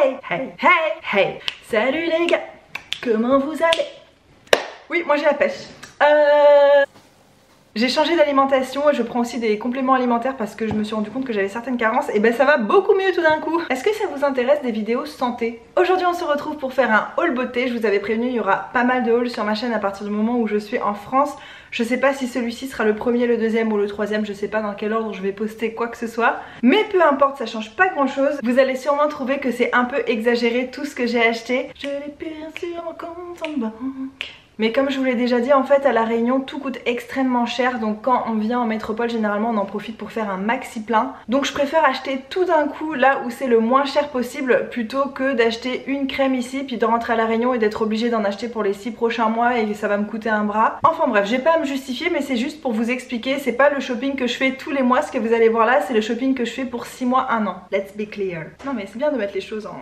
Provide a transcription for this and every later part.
hey, hey, hey. Salut les gars, comment vous allez? Oui, moi j'ai la pêche. J'ai changé d'alimentation et je prends aussi des compléments alimentaires parce que je me suis rendu compte que j'avais certaines carences et ben ça va beaucoup mieux tout d'un coup. Est-ce que ça vous intéresse des vidéos santé? Aujourd'hui on se retrouve pour faire un haul beauté. Je vous avais prévenu, il y aura pas mal de hauls sur ma chaîne à partir du moment où je suis en France. Je sais pas si celui-ci sera le premier, le deuxième ou le troisième, je sais pas dans quel ordre je vais poster quoi que ce soit. Mais peu importe, ça change pas grand chose. Vous allez sûrement trouver que c'est un peu exagéré tout ce que j'ai acheté. Je l'ai bien sur mon compte en banque. Mais comme je vous l'ai déjà dit, en fait à La Réunion tout coûte extrêmement cher. Donc quand on vient en métropole, généralement on en profite pour faire un maxi plein. Donc je préfère acheter tout d'un coup là où c'est le moins cher possible, plutôt que d'acheter une crème ici puis de rentrer à La Réunion et d'être obligée d'en acheter pour les 6 prochains mois et ça va me coûter un bras. Enfin bref, j'ai pas à me justifier, mais c'est juste pour vous expliquer. C'est pas le shopping que je fais tous les mois, ce que vous allez voir là, c'est le shopping que je fais pour 6 mois, 1 an. Let's be clear. Non mais c'est bien de mettre les choses en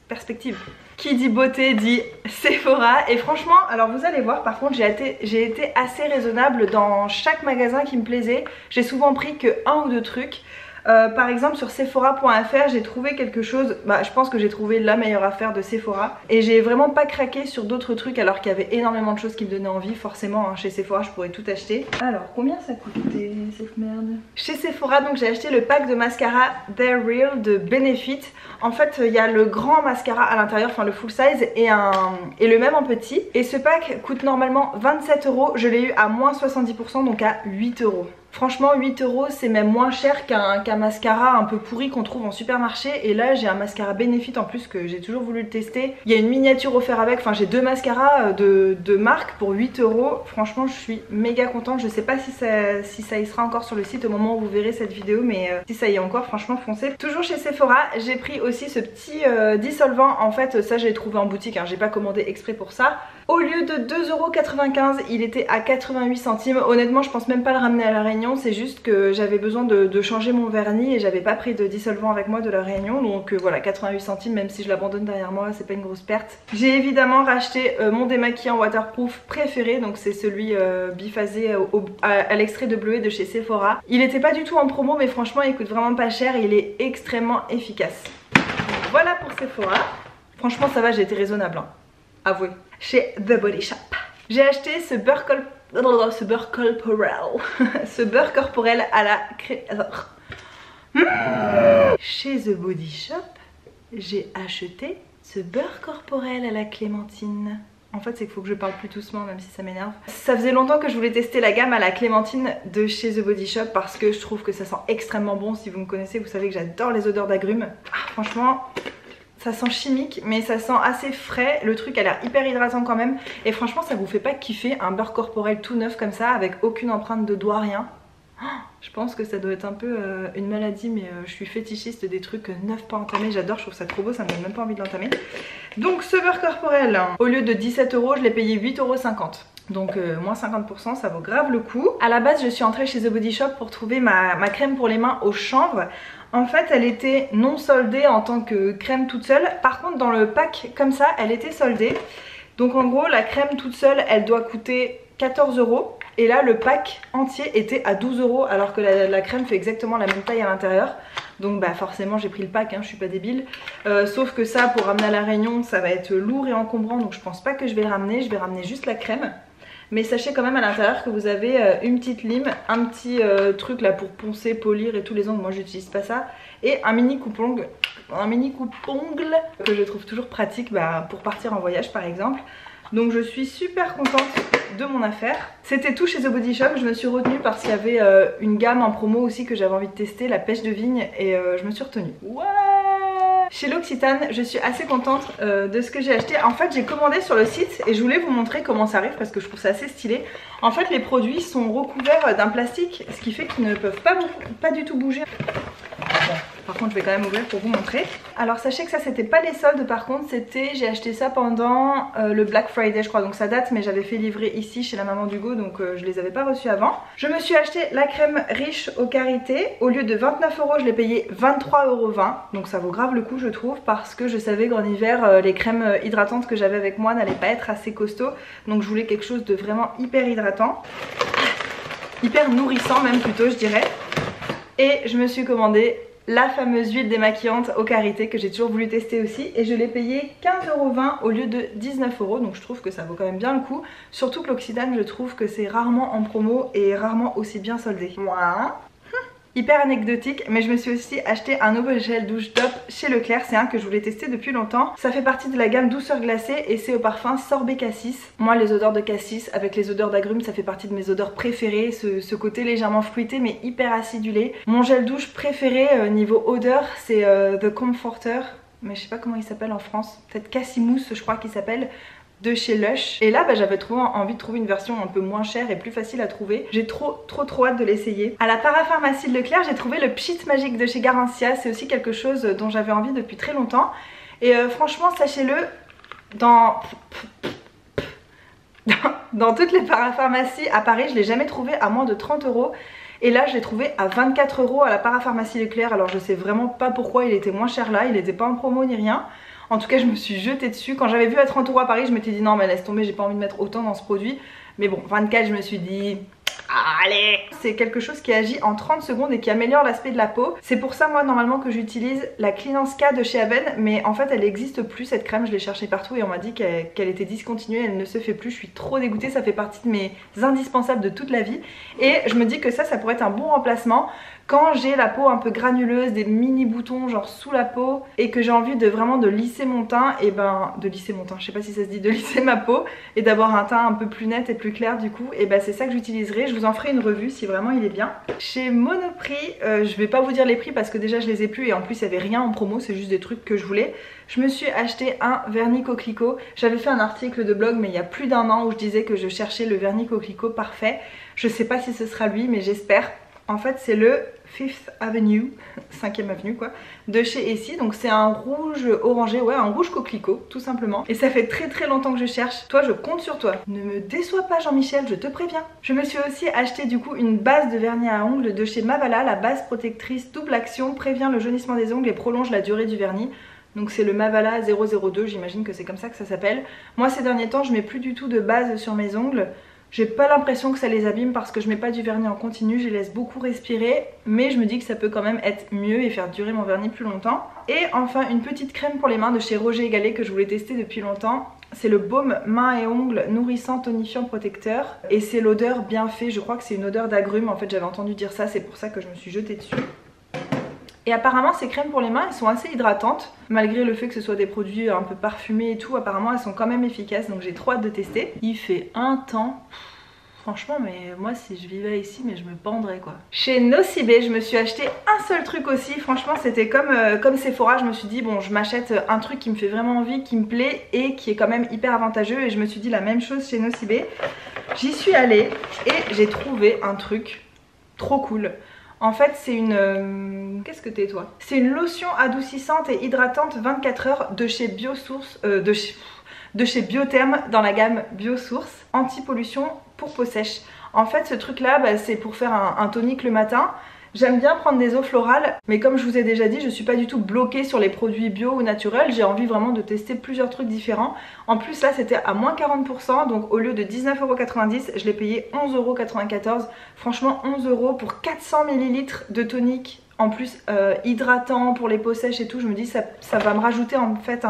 perspective. Qui dit beauté dit Sephora. Et franchement, alors vous allez voir, par contre j'ai été assez raisonnable dans chaque magasin qui me plaisait. J'ai souvent pris que un ou deux trucs. Par exemple sur Sephora.fr j'ai trouvé quelque chose, je pense que j'ai trouvé la meilleure affaire de Sephora. Et j'ai vraiment pas craqué sur d'autres trucs alors qu'il y avait énormément de choses qui me donnaient envie. Forcément hein, chez Sephora je pourrais tout acheter. Alors combien ça coûtait cette merde? Chez Sephora donc j'ai acheté le pack de mascara They're Real de Benefit. En fait il y a le grand mascara à l'intérieur, enfin le full size et le même en petit. Et ce pack coûte normalement 27 €, je l'ai eu à moins 70% donc à 8 €. Franchement 8 € c'est même moins cher qu'un mascara un peu pourri qu'on trouve en supermarché. Et là j'ai un mascara Benefit en plus que j'ai toujours voulu le tester. Il y a une miniature offerte avec, enfin j'ai deux mascaras de marque pour 8 €. Franchement je suis méga contente. Je sais pas si ça y sera encore sur le site au moment où vous verrez cette vidéo, mais si ça y est encore, franchement foncez. Toujours chez Sephora, j'ai pris aussi ce petit dissolvant. En fait ça j'ai trouvé en boutique hein, j'ai pas commandé exprès pour ça. Au lieu de 2,95 €, il était à 88 centimes. Honnêtement je pense même pas le ramener à La Réunion, c'est juste que j'avais besoin de changer mon vernis et j'avais pas pris de dissolvant avec moi de La Réunion. Donc voilà, 88 centimes, même si je l'abandonne derrière moi, c'est pas une grosse perte. J'ai évidemment racheté mon démaquillant waterproof préféré, donc c'est celui biphasé à l'extrait de bleuet de chez Sephora. Il était pas du tout en promo mais franchement il coûte vraiment pas cher et il est extrêmement efficace. Voilà pour Sephora. Franchement ça va, j'ai été raisonnable hein. Avouez. Chez The Body Shop, j'ai acheté ce beurre corporel à la crème. Chez The Body Shop, j'ai acheté ce beurre corporel à la clémentine. En fait c'est qu'il faut que je parle plus doucement même si ça m'énerve. Ça faisait longtemps que je voulais tester la gamme à la clémentine de chez The Body Shop parce que je trouve que ça sent extrêmement bon. Si vous me connaissez vous savez que j'adore les odeurs d'agrumes. Franchement ça sent chimique mais ça sent assez frais. Le truc a l'air hyper hydratant quand même. Et franchement ça vous fait pas kiffer un beurre corporel tout neuf comme ça avec aucune empreinte de doigt, rien? Je pense que ça doit être un peu une maladie, mais je suis fétichiste des trucs neufs pas entamés. J'adore, je trouve ça trop beau, ça me donne même pas envie de l'entamer. Donc ce beurre corporel, au lieu de 17 €, je l'ai payé 8,50 €. Donc moins 50%, ça vaut grave le coup. À la base je suis entrée chez The Body Shop pour trouver ma crème pour les mains au chanvre. En fait elle était non soldée en tant que crème toute seule. Par contre dans le pack comme ça elle était soldée. Donc en gros la crème toute seule elle doit coûter 14 € et là le pack entier était à 12 € alors que la crème fait exactement la même taille à l'intérieur. Donc forcément j'ai pris le pack hein, je suis pas débile. Sauf que ça pour ramener à La Réunion ça va être lourd et encombrant, donc je pense pas que je vais le ramener. Je vais ramener juste la crème. Mais sachez quand même à l'intérieur que vous avez une petite lime, un petit truc là pour poncer, polir et tous les ongles. Moi j'utilise pas ça. Et un mini coupe-ongle que je trouve toujours pratique pour partir en voyage par exemple. Donc je suis super contente de mon affaire. C'était tout chez The Body Shop. Je me suis retenue parce qu'il y avait une gamme en promo aussi que j'avais envie de tester, la pêche de vigne, et je me suis retenue. Ouais. Chez L'Occitane, je suis assez contente de ce que j'ai acheté. En fait j'ai commandé sur le site et je voulais vous montrer comment ça arrive parce que je trouve ça assez stylé. En fait les produits sont recouverts d'un plastique, ce qui fait qu'ils ne peuvent pas du tout bouger. Bon, par contre je vais quand même ouvrir pour vous montrer. Alors sachez que ça c'était pas les soldes, par contre c'était, j'ai acheté ça pendant le Black Friday je crois, donc ça date, mais j'avais fait livrer ici chez la maman d'Hugo, donc je les avais pas reçus avant. Je me suis acheté la crème riche au karité. Au lieu de 29 € je l'ai payé 23,20 €, donc ça vaut grave le coup je trouve, parce que je savais qu'en hiver les crèmes hydratantes que j'avais avec moi n'allaient pas être assez costauds, donc je voulais quelque chose de vraiment hyper hydratant, hyper nourrissant même plutôt je dirais. Et je me suis commandé la fameuse huile démaquillante au karité que j'ai toujours voulu tester aussi, et je l'ai payé 15,20 € au lieu de 19 €, donc je trouve que ça vaut quand même bien le coup. Surtout que l'Occitane, je trouve que c'est rarement en promo et rarement aussi bien soldé. Moi. Hyper anecdotique, mais je me suis aussi acheté un nouveau gel douche top chez Leclerc. C'est un que je voulais tester depuis longtemps. Ça fait partie de la gamme douceur glacée et c'est au parfum sorbet cassis. Moi, les odeurs de cassis avec les odeurs d'agrumes, ça fait partie de mes odeurs préférées. Ce côté légèrement fruité mais hyper acidulé. Mon gel douche préféré niveau odeur, c'est The Comforter, mais je sais pas comment il s'appelle en France. Peut-être Cassimousse, je crois qu'il s'appelle, de chez Lush. Et là j'avais envie de trouver une version un peu moins chère et plus facile à trouver. J'ai trop hâte de l'essayer. À la parapharmacie de Leclerc, j'ai trouvé le Pchit magique de chez Garancia. C'est aussi quelque chose dont j'avais envie depuis très longtemps. Et franchement, sachez-le, dans toutes les parapharmacies à Paris, je l'ai jamais trouvé à moins de 30 €. Et là je l'ai trouvé à 24 € à la parapharmacie Leclerc. Alors je sais vraiment pas pourquoi il était moins cher là, il était pas en promo ni rien. En tout cas je me suis jetée dessus. Quand j'avais vu à 30 € à Paris, je m'étais dit non mais laisse tomber, j'ai pas envie de mettre autant dans ce produit. Mais bon, 24, je me suis dit allez. C'est quelque chose qui agit en 30 secondes et qui améliore l'aspect de la peau. C'est pour ça moi normalement que j'utilise la Cleanse K de chez Aven. Mais en fait elle n'existe plus cette crème, je l'ai cherchée partout et on m'a dit qu'elle était discontinuée, elle ne se fait plus. Je suis trop dégoûtée, ça fait partie de mes indispensables de toute la vie. Et je me dis que ça pourrait être un bon remplacement quand j'ai la peau un peu granuleuse, des mini boutons genre sous la peau et que j'ai envie de vraiment de lisser mon teint. Et ben de lisser mon teint, je sais pas si ça se dit, de lisser ma peau et d'avoir un teint un peu plus net et plus clair du coup. Et ben c'est ça que j'utiliserai. Je vous en ferai une revue si vraiment il est bien. Chez Monoprix, je vais pas vous dire les prix parce que déjà je les ai plus et en plus il y avait rien en promo, c'est juste des trucs que je voulais. Je me suis acheté un vernis coquelicot. J'avais fait un article de blog mais il y a plus d'1 an où je disais que je cherchais le vernis coquelicot parfait. Je sais pas si ce sera lui mais j'espère. En fait c'est le 5th Avenue, 5ème avenue quoi, de chez Essie. Donc c'est un rouge orangé, ouais, un rouge coquelicot tout simplement. Et ça fait très longtemps que je cherche. Toi je compte sur toi. Ne me déçois pas Jean-Michel, je te préviens. Je me suis aussi acheté du coup une base de vernis à ongles de chez Mavala. La base protectrice double action prévient le jaunissement des ongles et prolonge la durée du vernis. Donc c'est le Mavala 002, j'imagine que c'est comme ça que ça s'appelle. Moi ces derniers temps je mets plus du tout de base sur mes ongles. J'ai pas l'impression que ça les abîme parce que je mets pas du vernis en continu, je les laisse beaucoup respirer. Mais je me dis que ça peut quand même être mieux et faire durer mon vernis plus longtemps. Et enfin une petite crème pour les mains de chez Roger & Gallet que je voulais tester depuis longtemps. C'est le baume mains et ongles nourrissant, tonifiant, protecteur. Et c'est l'odeur bien fait, je crois que c'est une odeur d'agrumes. En fait j'avais entendu dire ça, c'est pour ça que je me suis jetée dessus. Et apparemment ces crèmes pour les mains elles sont assez hydratantes. Malgré le fait que ce soit des produits un peu parfumés et tout, apparemment elles sont quand même efficaces. Donc j'ai trop hâte de tester. Il fait un temps, franchement mais moi si je vivais ici mais je me pendrais quoi. Chez Nocibé je me suis acheté un seul truc aussi. Franchement c'était comme Sephora. Je me suis dit bon je m'achète un truc qui me fait vraiment envie, qui me plaît et qui est quand même hyper avantageux. Et je me suis dit la même chose chez Nocibé. J'y suis allée et j'ai trouvé un truc trop cool. En fait c'est une... qu'est-ce que t'es toi? C'est une lotion adoucissante et hydratante 24 heures de chez Biosource, de chez Biotherm dans la gamme Biosource. Anti-pollution pour peau sèche. En fait ce truc là c'est pour faire un tonique le matin. J'aime bien prendre des eaux florales, mais comme je vous ai déjà dit, je suis pas du tout bloquée sur les produits bio ou naturels. J'ai envie vraiment de tester plusieurs trucs différents. En plus là c'était à moins 40%, donc au lieu de 19,90 €, je l'ai payé 11,94 €. Franchement 11 € pour 400 ml de tonique, en plus hydratant pour les peaux sèches et tout. Je me dis ça va me rajouter en fait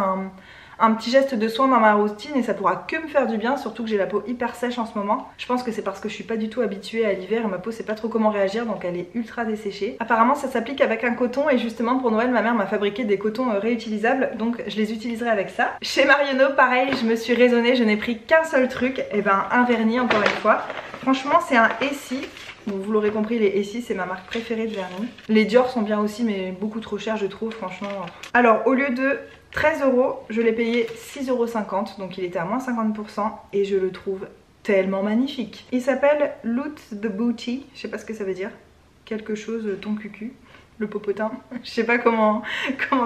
un petit geste de soin dans ma routine et ça pourra que me faire du bien, surtout que j'ai la peau hyper sèche en ce moment. Je pense que c'est parce que je suis pas du tout habituée à l'hiver et ma peau sait pas trop comment réagir, donc elle est ultra desséchée. Apparemment ça s'applique avec un coton et justement pour Noël ma mère m'a fabriqué des cotons réutilisables, donc je les utiliserai avec ça. Chez Marionneau pareil, je me suis raisonnée, je n'ai pris qu'un seul truc, et ben un vernis encore une fois. Franchement c'est un Essie. Donc vous l'aurez compris, les Essie c'est ma marque préférée de vernis. Les Dior sont bien aussi mais beaucoup trop chers je trouve franchement. Alors au lieu de 13 €, je l'ai payé 6,50 €, donc il était à moins 50% et je le trouve tellement magnifique. Il s'appelle Loot the Booty, je sais pas ce que ça veut dire, quelque chose ton cucu, le popotin, je sais pas comment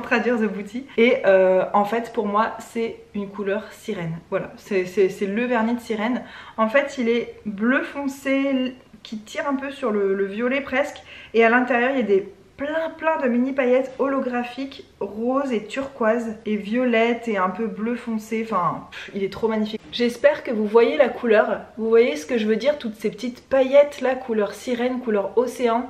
traduire the booty. Et en fait pour moi c'est une couleur sirène, voilà, c'est le vernis de sirène. En fait il est bleu foncé qui tire un peu sur le violet presque et à l'intérieur il y a des plein de mini paillettes holographiques roses et turquoise et violettes et un peu bleu foncé. Enfin il est trop magnifique. J'espère que vous voyez la couleur, vous voyez ce que je veux dire, toutes ces petites paillettes là couleur sirène, couleur océan.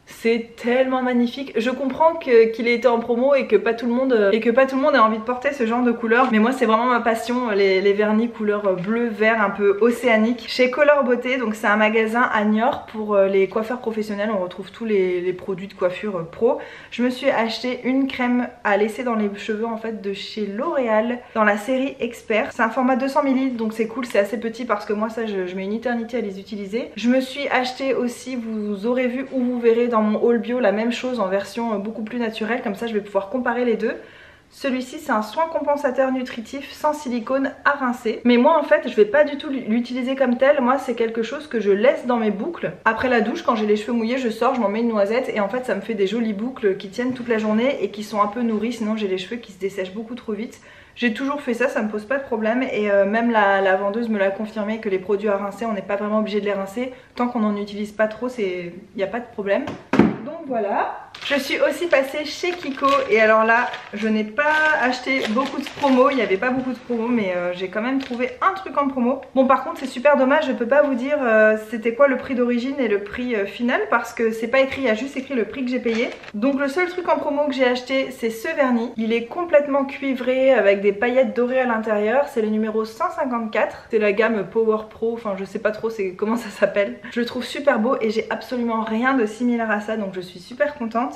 C'est tellement magnifique. Je comprends qu'il ait été en promo et que pas tout le monde ait envie de porter ce genre de couleur. Mais moi c'est vraiment ma passion, les vernis couleur bleu, vert, un peu océanique. Chez Color Beauté, donc c'est un magasin à Niort pour les coiffeurs professionnels. On retrouve tous les produits de coiffure pro. Je me suis acheté une crème à laisser dans les cheveux en fait de chez L'Oréal dans la série Expert. C'est un format 200 ml donc c'est cool, c'est assez petit parce que moi ça je mets une éternité à les utiliser. Je me suis acheté aussi, vous aurez vu ou vous verrez dans mon haul bio la même chose en version beaucoup plus naturelle, comme ça je vais pouvoir comparer les deux. Celui-ci c'est un soin compensateur nutritif sans silicone à rincer. Mais moi en fait je vais pas du tout l'utiliser comme tel. Moi c'est quelque chose que je laisse dans mes boucles. Après la douche quand j'ai les cheveux mouillés je sors, je m'en mets une noisette et en fait ça me fait des jolies boucles qui tiennent toute la journée et qui sont un peu nourries, sinon j'ai les cheveux qui se dessèchent beaucoup trop vite. J'ai toujours fait ça, ça me pose pas de problème et même la vendeuse me l'a confirmé que les produits à rincer on n'est pas vraiment obligé de les rincer. Tant qu'on n'en utilise pas trop, il n'y a pas de problème. Donc voilà. Je suis aussi passée chez Kiko et alors là je n'ai pas acheté beaucoup de promos, il n'y avait pas beaucoup de promos mais j'ai quand même trouvé un truc en promo. Bon par contre c'est super dommage, je peux pas vous dire c'était quoi le prix d'origine et le prix final parce que c'est pas écrit, il y a juste écrit le prix que j'ai payé. Donc le seul truc en promo que j'ai acheté c'est ce vernis. Il est complètement cuivré avec des paillettes dorées à l'intérieur, c'est le numéro 154. C'est la gamme Power Pro, enfin je sais pas trop comment ça s'appelle. Je le trouve super beau et j'ai absolument rien de similaire à ça donc je suis super contente.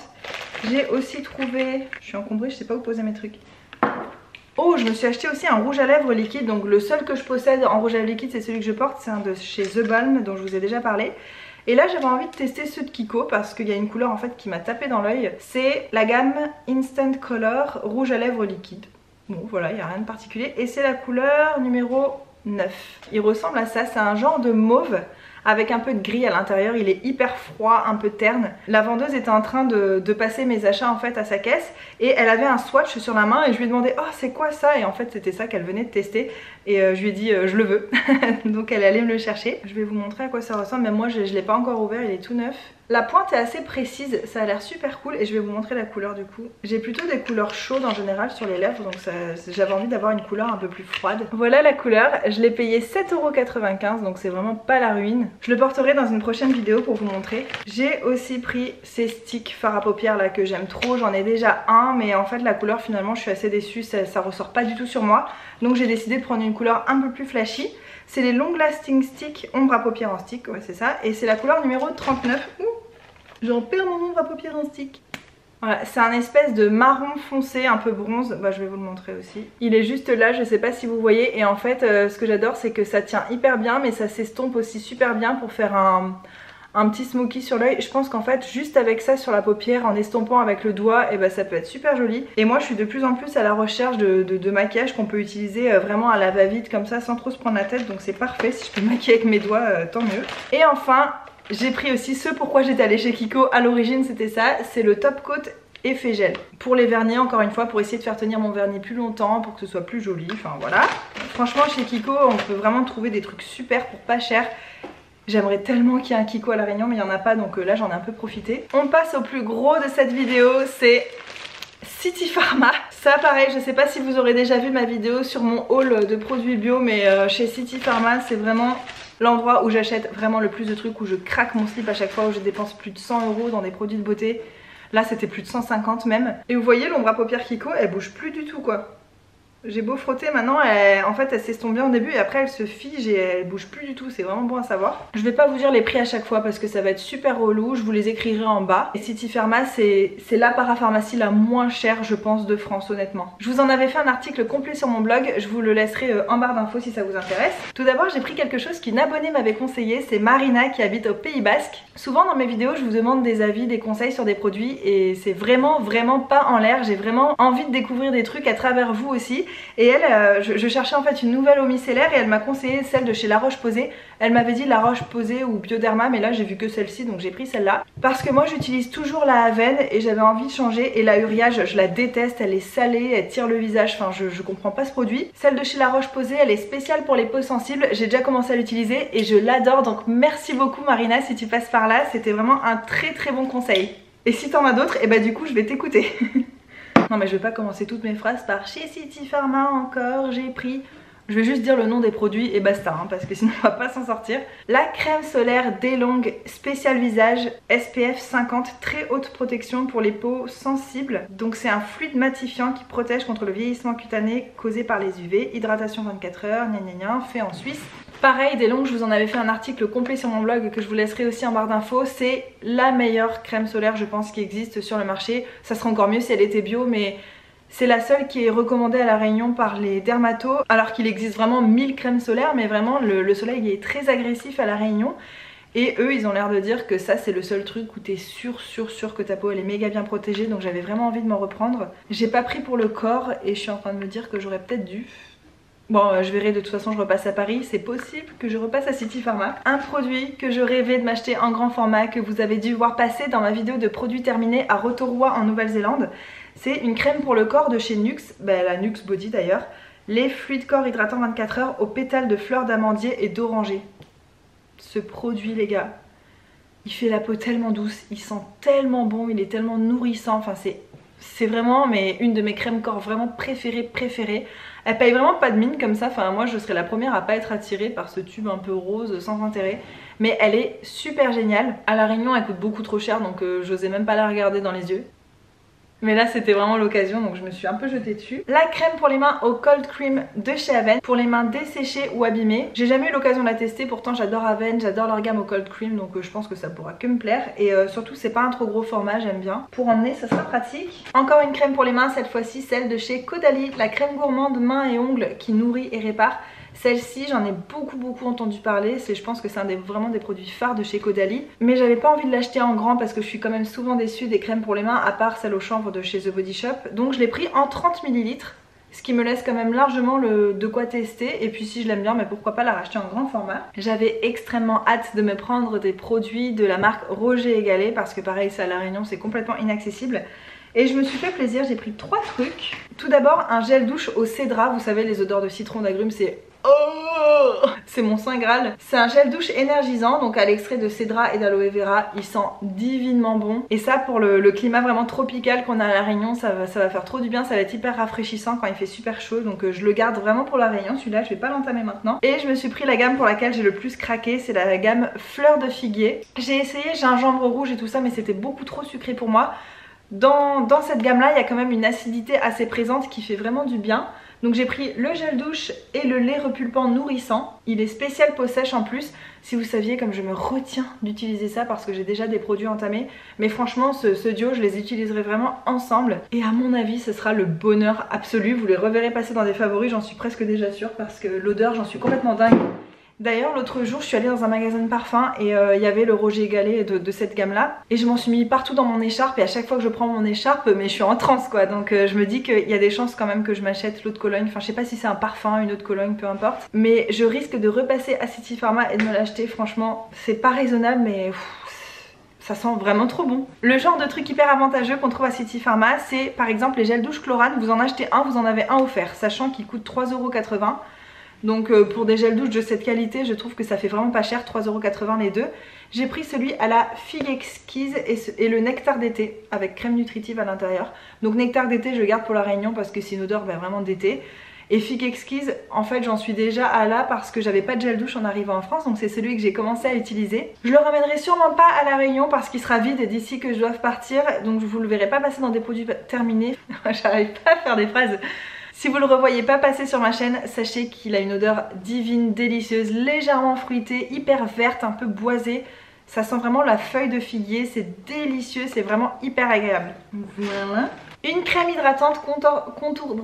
J'ai aussi trouvé, je suis encombrée, je sais pas où poser mes trucs. Oh, je me suis acheté aussi un rouge à lèvres liquide. Donc le seul que je possède en rouge à lèvres liquide c'est celui que je porte, c'est un de chez The Balm dont je vous ai déjà parlé. Et là j'avais envie de tester ceux de Kiko parce qu'il y a une couleur en fait qui m'a tapé dans l'œil. C'est la gamme Instant Color rouge à lèvres liquide. Bon voilà, il n'y a rien de particulier. Et c'est la couleur numéro 9. Il ressemble à ça, c'est un genre de mauve avec un peu de gris à l'intérieur, il est hyper froid, un peu terne. La vendeuse était en train de passer mes achats en fait à sa caisse et elle avait un swatch sur la main et je lui ai demandé oh c'est quoi ça, et en fait c'était ça qu'elle venait de tester et je lui ai dit je le veux. Donc elle est allée me le chercher. Je vais vous montrer à quoi ça ressemble, même moi je l'ai pas encore ouvert, il est tout neuf. La pointe est assez précise, ça a l'air super cool et je vais vous montrer la couleur du coup. J'ai plutôt des couleurs chaudes en général sur les lèvres donc j'avais envie d'avoir une couleur un peu plus froide. Voilà la couleur, je l'ai payé 7,95 € donc c'est vraiment pas la ruine. Je le porterai dans une prochaine vidéo pour vous montrer. J'ai aussi pris ces sticks fard à paupières là que j'aime trop, j'en ai déjà un mais en fait la couleur finalement je suis assez déçue, ça ressort pas du tout sur moi. Donc j'ai décidé de prendre une couleur un peu plus flashy. C'est les Long Lasting Stick ombre à paupières en stick, ouais c'est ça. Et c'est la couleur numéro 39. Ouh, j'en perds mon ombre à paupières en stick. Voilà, c'est un espèce de marron foncé, un peu bronze. Bah je vais vous le montrer aussi. Il est juste là, je sais pas si vous voyez. Et en fait ce que j'adore c'est que ça tient hyper bien mais ça s'estompe aussi super bien pour faire un petit smoky sur l'œil. Je pense qu'en fait juste avec ça sur la paupière en estompant avec le doigt et bah ça peut être super joli. Et moi je suis de plus en plus à la recherche de maquillage qu'on peut utiliser vraiment à la va-vite comme ça sans trop se prendre la tête, donc c'est parfait. Si je peux maquiller avec mes doigts tant mieux. Et enfin j'ai pris aussi ce pourquoi j'étais allée chez Kiko à l'origine, c'était ça, c'est le Top Coat effet gel. Pour les vernis encore une fois, pour essayer de faire tenir mon vernis plus longtemps, pour que ce soit plus joli, enfin voilà. Franchement chez Kiko on peut vraiment trouver des trucs super pour pas cher. J'aimerais tellement qu'il y ait un Kiko à La Réunion mais il n'y en a pas donc là j'en ai un peu profité. On passe au plus gros de cette vidéo, c'est City Pharma. Ça pareil, je sais pas si vous aurez déjà vu ma vidéo sur mon haul de produits bio mais chez City Pharma c'est vraiment l'endroit où j'achète vraiment le plus de trucs, où je craque mon slip à chaque fois, où je dépense plus de 100 € dans des produits de beauté. Là c'était plus de 150 même. Et vous voyez l'ombre à paupières Kiko elle bouge plus du tout quoi. J'ai beau frotter maintenant, en fait elle s'estompe bien au début et après elle se fige et elle bouge plus du tout, c'est vraiment bon à savoir. Je vais pas vous dire les prix à chaque fois parce que ça va être super relou, je vous les écrirai en bas. Et City Pharma c'est la parapharmacie la moins chère je pense de France honnêtement. Je vous en avais fait un article complet sur mon blog, je vous le laisserai en barre d'infos si ça vous intéresse. Tout d'abord j'ai pris quelque chose qu'une abonnée m'avait conseillé, c'est Marina qui habite au Pays Basque. Souvent dans mes vidéos je vous demande des avis, des conseils sur des produits et c'est vraiment pas en l'air, j'ai vraiment envie de découvrir des trucs à travers vous aussi. Et elle, je cherchais en fait une nouvelle eau micellaire et elle m'a conseillé celle de chez La Roche-Posay. Elle m'avait dit La Roche-Posay ou Bioderma mais là j'ai vu que celle-ci donc j'ai pris celle-là. Parce que moi j'utilise toujours la Aven et j'avais envie de changer et la Uriage je la déteste, elle est salée, elle tire le visage, enfin je comprends pas ce produit. Celle de chez La Roche-Posay elle est spéciale pour les peaux sensibles, j'ai déjà commencé à l'utiliser et je l'adore donc merci beaucoup Marina si tu passes par là, c'était vraiment un très bon conseil. Et si t'en as d'autres, et bah du coup je vais t'écouter. Non mais je vais pas commencer toutes mes phrases par chez City Pharma encore, j'ai pris Je vais juste dire le nom des produits et basta, hein, parce que sinon on va pas s'en sortir. La crème solaire DeLonghi spécial visage SPF 50, très haute protection pour les peaux sensibles. Donc c'est un fluide matifiant qui protège contre le vieillissement cutané causé par les UV. Hydratation 24 heures, gna gna gna, fait en Suisse. Pareil, DeLonghi, je vous en avais fait un article complet sur mon blog que je vous laisserai aussi en barre d'infos. C'est la meilleure crème solaire je pense qui existe sur le marché. Ça serait encore mieux si elle était bio, mais c'est la seule qui est recommandée à La Réunion par les dermatos, alors qu'il existe vraiment 1000 crèmes solaires, mais vraiment le soleil est très agressif à La Réunion. Et eux ils ont l'air de dire que ça c'est le seul truc où t'es sûr que ta peau elle est méga bien protégée, donc j'avais vraiment envie de m'en reprendre. J'ai pas pris pour le corps et je suis en train de me dire que j'aurais peut-être dû. Bon, je verrai, de toute façon je repasse à Paris, c'est possible que je repasse à City Pharma. Un produit que je rêvais de m'acheter en grand format, que vous avez dû voir passer dans ma vidéo de produits terminés à Rotorua en Nouvelle-Zélande. C'est une crème pour le corps de chez Nuxe, la Nuxe Body d'ailleurs. Les fluides corps hydratants 24 heures aux pétales de fleurs d'amandier et d'oranger. Ce produit les gars, il fait la peau tellement douce, il sent tellement bon, il est tellement nourrissant, enfin c'est vraiment une de mes crèmes corps vraiment préférées. Elle paye vraiment pas de mine comme ça, enfin moi je serais la première à pas être attirée par ce tube un peu rose sans intérêt. Mais elle est super géniale. À La Réunion elle coûte beaucoup trop cher, donc j'osais même pas la regarder dans les yeux. Mais là c'était vraiment l'occasion, donc je me suis un peu jetée dessus. La crème pour les mains au cold cream de chez Aven, pour les mains desséchées ou abîmées. J'ai jamais eu l'occasion de la tester, pourtant j'adore Aven, j'adore leur gamme au cold cream, donc je pense que ça pourra que me plaire. Et surtout c'est pas un trop gros format, j'aime bien. Pour emmener ça sera pratique. Encore une crème pour les mains, cette fois-ci celle de chez Caudalie, la crème gourmande mains et ongles qui nourrit et répare. Celle-ci j'en ai beaucoup entendu parler, je pense que c'est vraiment des produits phares de chez Caudalie. Mais j'avais pas envie de l'acheter en grand parce que je suis quand même souvent déçue des crèmes pour les mains, à part celle au chanvre de chez The Body Shop. Donc je l'ai pris en 30 ml, ce qui me laisse quand même largement de quoi tester. Et puis si je l'aime bien, mais pourquoi pas la racheter en grand format. J'avais extrêmement hâte de me prendre des produits de la marque Roger et Gallet, parce que pareil ça à La Réunion c'est complètement inaccessible. Et je me suis fait plaisir, j'ai pris 3 trucs. Tout d'abord un gel douche au cédra, vous savez les odeurs de citron, d'agrumes, c'est mon saint graal. C'est un gel douche énergisant, donc à l'extrait de cédra et d'aloe vera, il sent divinement bon. Et ça pour le climat vraiment tropical qu'on a à La Réunion, ça va faire trop du bien, ça va être hyper rafraîchissant quand il fait super chaud. Donc je le garde vraiment pour La Réunion, celui-là je vais pas l'entamer maintenant. Et je me suis pris la gamme pour laquelle j'ai le plus craqué, c'est la gamme fleur de figuier. J'ai essayé gingembre rouge et tout ça, mais c'était beaucoup trop sucré pour moi. Dans cette gamme là il y a quand même une acidité assez présente qui fait vraiment du bien. Donc j'ai pris le gel douche et le lait repulpant nourrissant. Il est spécial peau sèche en plus. Si vous saviez comme je me retiens d'utiliser ça parce que j'ai déjà des produits entamés. Mais franchement ce duo je les utiliserai vraiment ensemble. Et à mon avis ce sera le bonheur absolu. Vous les reverrez passer dans des favoris, j'en suis presque déjà sûre, parce que l'odeur j'en suis complètement dingue. D'ailleurs l'autre jour je suis allée dans un magasin de parfums et il y avait le Roger et Gallet de cette gamme là. Et je m'en suis mis partout dans mon écharpe et à chaque fois que je prends mon écharpe, mais je suis en transe quoi. Donc je me dis qu'il y a des chances quand même que je m'achète l'eau de Cologne. Enfin je sais pas si c'est un parfum, une eau de Cologne, peu importe. Mais je risque de repasser à City Pharma et de me l'acheter. Franchement c'est pas raisonnable mais ça sent vraiment trop bon. Le genre de truc hyper avantageux qu'on trouve à City Pharma, c'est par exemple les gels douche Chlorane. Vous en achetez un, vous en avez un offert, sachant qu'il coûte 3,80 €. Donc pour des gels douche de cette qualité, je trouve que ça fait vraiment pas cher, 3,80 € les deux. J'ai pris celui à la figue exquise et le nectar d'été avec crème nutritive à l'intérieur. Donc nectar d'été je le garde pour La Réunion parce que c'est une odeur vraiment d'été. Et figue exquise, en fait j'en suis déjà à là parce que j'avais pas de gel douche en arrivant en France. Donc c'est celui que j'ai commencé à utiliser. Je le ramènerai sûrement pas à La Réunion parce qu'il sera vide d'ici que je doive partir. Donc vous le verrez pas passer dans des produits terminés. J'arrive pas à faire des phrases. Si vous le revoyez pas passer sur ma chaîne, sachez qu'il a une odeur divine, délicieuse, légèrement fruitée, hyper verte, un peu boisée. Ça sent vraiment la feuille de figuier, c'est délicieux, c'est vraiment hyper agréable. Voilà. Une crème hydratante contour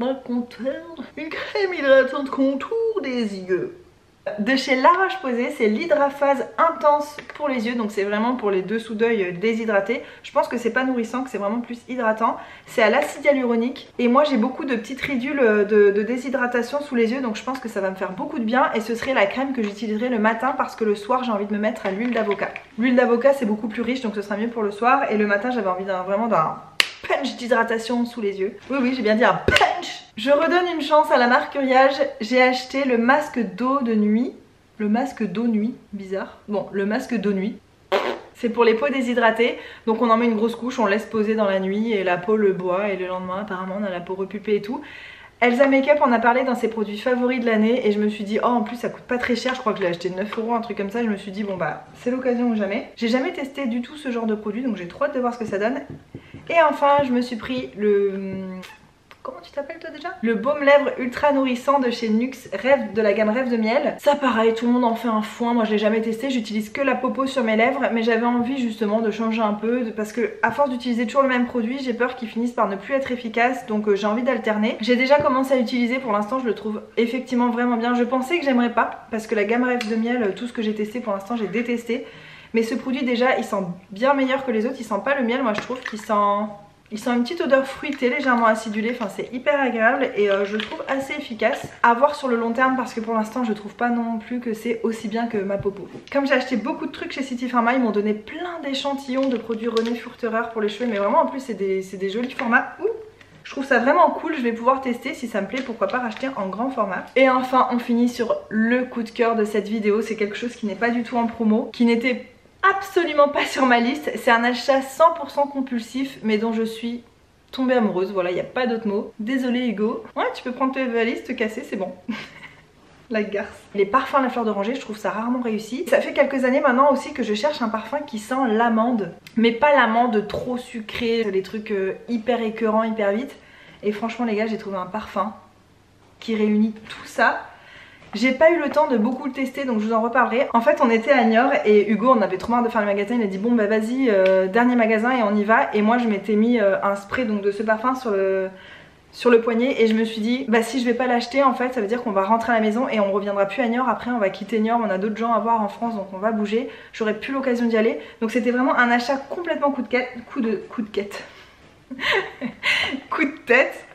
des yeux. De chez La Roche-Posay, c'est l'hydraphase intense pour les yeux, donc c'est vraiment pour les dessous d'œil déshydratés. Je pense que c'est pas nourrissant, que c'est vraiment plus hydratant. C'est à l'acide hyaluronique et moi j'ai beaucoup de petites ridules de déshydratation sous les yeux, donc je pense que ça va me faire beaucoup de bien et ce serait la crème que j'utiliserai le matin parce que le soir j'ai envie de me mettre à l'huile d'avocat. L'huile d'avocat c'est beaucoup plus riche donc ce sera mieux pour le soir et le matin j'avais envie vraiment d'un punch d'hydratation sous les yeux. Oui j'ai bien dit un punch. Je redonne une chance à la marque Uriage. J'ai acheté le masque d'eau de nuit. Le masque d'eau nuit, bizarre. Bon, le masque d'eau nuit. C'est pour les peaux déshydratées. Donc on en met une grosse couche, on laisse poser dans la nuit et la peau le boit. Et le lendemain apparemment on a la peau repulpée et tout. Elsa Makeup en a parlé dans ses produits favoris de l'année et je me suis dit oh en plus ça coûte pas très cher, je crois que je l'ai acheté 9 €, un truc comme ça. Je me suis dit bon bah c'est l'occasion ou jamais. J'ai jamais testé du tout ce genre de produit donc j'ai trop hâte de voir ce que ça donne. Et enfin je me suis pris le... Comment tu t'appelles toi déjà? Le baume lèvres ultra nourrissant de chez Nuxe, Rêve, de la gamme Rêve de miel. Ça pareil, tout le monde en fait un foin, moi je l'ai jamais testé, j'utilise que la popo sur mes lèvres, mais j'avais envie justement de changer un peu, parce que à force d'utiliser toujours le même produit, j'ai peur qu'il finisse par ne plus être efficace, donc j'ai envie d'alterner. J'ai déjà commencé à l'utiliser, pour l'instant je le trouve effectivement vraiment bien. Je pensais que j'aimerais pas, parce que la gamme Rêve de miel, tout ce que j'ai testé pour l'instant j'ai détesté. Mais ce produit déjà il sent bien meilleur que les autres, il sent pas le miel, moi je trouve qu'il sent... Il sent une petite odeur fruitée, légèrement acidulée, enfin c'est hyper agréable et je le trouve assez efficace. À voir sur le long terme parce que pour l'instant je trouve pas non plus que c'est aussi bien que ma popo. Comme j'ai acheté beaucoup de trucs chez City Pharma, ils m'ont donné plein d'échantillons de produits René Furterer pour les cheveux, mais vraiment en plus c'est des jolis formats. Ouh, je trouve ça vraiment cool, je vais pouvoir tester, si ça me plaît pourquoi pas racheter en grand format. Et enfin on finit sur le coup de cœur de cette vidéo, c'est quelque chose qui n'est pas du tout en promo, qui n'était absolument pas sur ma liste. C'est un achat 100% compulsif mais dont je suis tombée amoureuse, voilà, il n'y a pas d'autre mot. Désolée Hugo. Ouais, tu peux prendre ta valise, te casser, c'est bon. La garce. Les parfums à la fleur d'oranger, je trouve ça rarement réussi. Ça fait quelques années maintenant aussi que je cherche un parfum qui sent l'amande, mais pas l'amande trop sucrée, les trucs hyper écœurants hyper vite. Et franchement les gars, j'ai trouvé un parfum qui réunit tout ça. J'ai pas eu le temps de beaucoup le tester donc je vous en reparlerai. En fait on était à Niort et Hugo on avait trop marre de faire le magasin, il a dit bon bah vas-y dernier magasin et on y va. Et moi je m'étais mis un spray donc de ce parfum sur le poignet et je me suis dit bah si je vais pas l'acheter en fait ça veut dire qu'on va rentrer à la maison et on reviendra plus à Niort. Après on va quitter Niort, on a d'autres gens à voir en France donc on va bouger. J'aurais plus l'occasion d'y aller. Donc c'était vraiment un achat complètement coup de tête.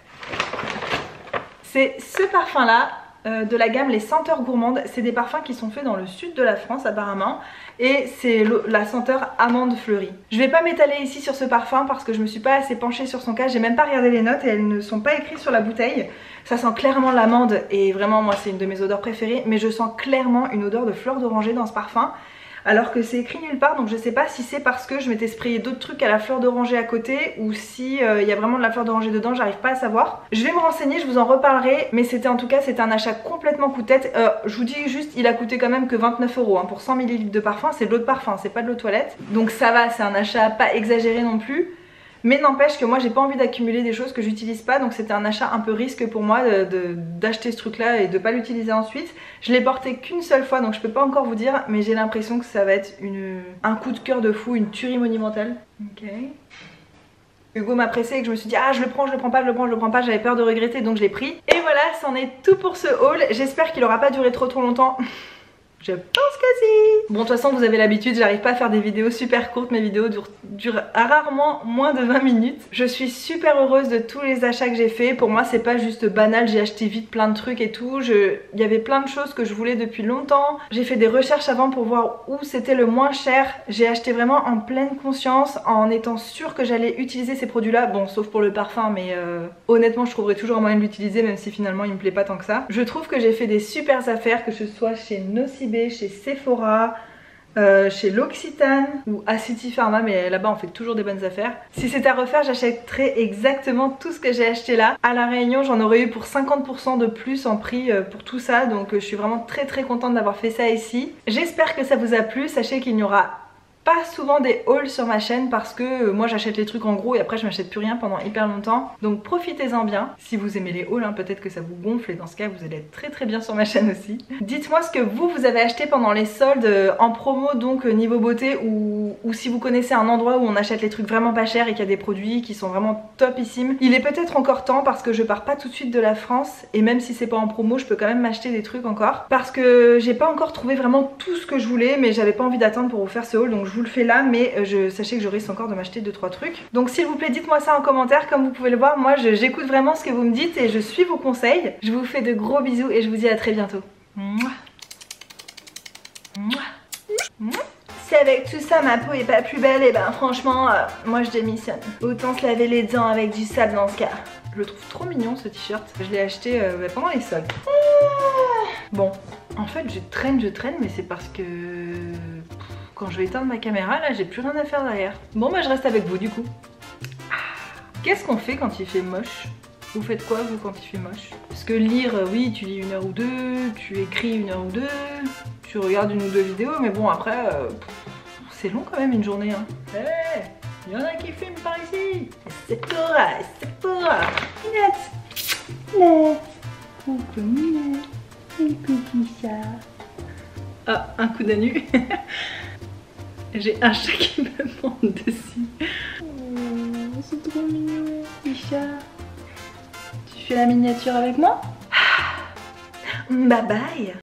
C'est ce parfum là de la gamme les senteurs gourmandes. C'est des parfums qui sont faits dans le sud de la France apparemment et c'est la senteur amande fleurie. Je vais pas m'étaler ici sur ce parfum parce que je me suis pas assez penchée sur son cas, j'ai même pas regardé les notes et elles ne sont pas écrites sur la bouteille. Ça sent clairement l'amande et vraiment moi c'est une de mes odeurs préférées, mais je sens clairement une odeur de fleur d'oranger dans ce parfum. Alors que c'est écrit nulle part donc je sais pas si c'est parce que je m'étais sprayé d'autres trucs à la fleur d'oranger à côté ou si y a vraiment de la fleur d'oranger dedans, j'arrive pas à savoir. Je vais me renseigner, je vous en reparlerai, mais c'était en tout cas c'était un achat complètement coup de tête. Je vous dis juste il a coûté quand même que 29 € hein, pour 100 ml de parfum, c'est de l'eau de parfum, c'est pas de l'eau de toilette. Donc ça va, c'est un achat pas exagéré non plus. Mais n'empêche que moi j'ai pas envie d'accumuler des choses que j'utilise pas, donc c'était un achat un peu risque pour moi d'acheter ce truc là et de pas l'utiliser ensuite. Je l'ai porté qu'une seule fois donc je peux pas encore vous dire, mais j'ai l'impression que ça va être un coup de cœur de fou, une tuerie monumentale. Ok. Hugo m'a pressé et que je me suis dit ah je le prends pas, j'avais peur de regretter donc je l'ai pris. Et voilà, c'en est tout pour ce haul, j'espère qu'il aura pas duré trop longtemps. Je pense que si. Bon de toute façon vous avez l'habitude, j'arrive pas à faire des vidéos super courtes, mes vidéos durent rarement moins de 20 minutes. Je suis super heureuse de tous les achats que j'ai fait. Pour moi c'est pas juste banal, j'ai acheté vite plein de trucs et tout. Il y avait plein de choses que je voulais depuis longtemps. J'ai fait des recherches avant pour voir où c'était le moins cher. J'ai acheté vraiment en pleine conscience, en étant sûre que j'allais utiliser ces produits là. Bon sauf pour le parfum mais honnêtement je trouverai toujours un moyen de l'utiliser même si finalement il me plaît pas tant que ça. Je trouve que j'ai fait des super affaires, que ce soit chez Nocibé, chez Sephora, chez l'Occitane ou à City Pharma, mais là-bas on fait toujours des bonnes affaires. Si c'était à refaire, j'achèterais exactement tout ce que j'ai acheté là. À La Réunion, j'en aurais eu pour 50% de plus en prix pour tout ça, donc je suis vraiment très contente d'avoir fait ça ici. J'espère que ça vous a plu. Sachez qu'il n'y aura pas souvent des hauls sur ma chaîne parce que moi j'achète les trucs en gros et après je m'achète plus rien pendant hyper longtemps, donc profitez-en bien. Si vous aimez les hauls hein, peut-être que ça vous gonfle et dans ce cas vous allez être très bien sur ma chaîne aussi. Dites-moi ce que vous avez acheté pendant les soldes en promo, donc niveau beauté, ou si vous connaissez un endroit où on achète les trucs vraiment pas chers et qu'il y a des produits qui sont vraiment topissimes. Il est peut-être encore temps parce que je pars pas tout de suite de la France et même si c'est pas en promo je peux quand même m'acheter des trucs encore parce que j'ai pas encore trouvé vraiment tout ce que je voulais, mais j'avais pas envie d'attendre pour vous faire ce haul, donc je vous le fais là, mais sachez que je risque encore de m'acheter 2-3 trucs. Donc s'il vous plaît dites-moi ça en commentaire. Comme vous pouvez le voir, moi j'écoute vraiment ce que vous me dites et je suis vos conseils. Je vous fais de gros bisous et je vous dis à très bientôt. Mouah. Mouah. Mouah. Si avec tout ça ma peau est pas plus belle, et ben franchement moi je démissionne. Autant se laver les dents avec du sable dans ce cas. Je le trouve trop mignon ce t-shirt. Je l'ai acheté pendant les soldes. Bon, en fait je traîne mais c'est parce que quand je vais éteindre ma caméra là j'ai plus rien à faire derrière. Bon bah je reste avec vous du coup. Qu'est-ce qu'on fait quand il fait moche? Vous faites quoi vous quand il fait moche? Parce que lire, oui, tu lis 1 heure ou 2, tu écris 1 heure ou 2, tu regardes 1 ou 2 vidéos, mais bon après, c'est long quand même une journée. Hein. Hey, il y en a qui filment par ici. C'est pour Minette. Minette. Coucou Minette. Coucou chat. Ah, un coup d'anu. J'ai un chat qui me monte dessus. Oh, c'est trop mignon, Isha. Tu fais la miniature avec moi? Bye bye.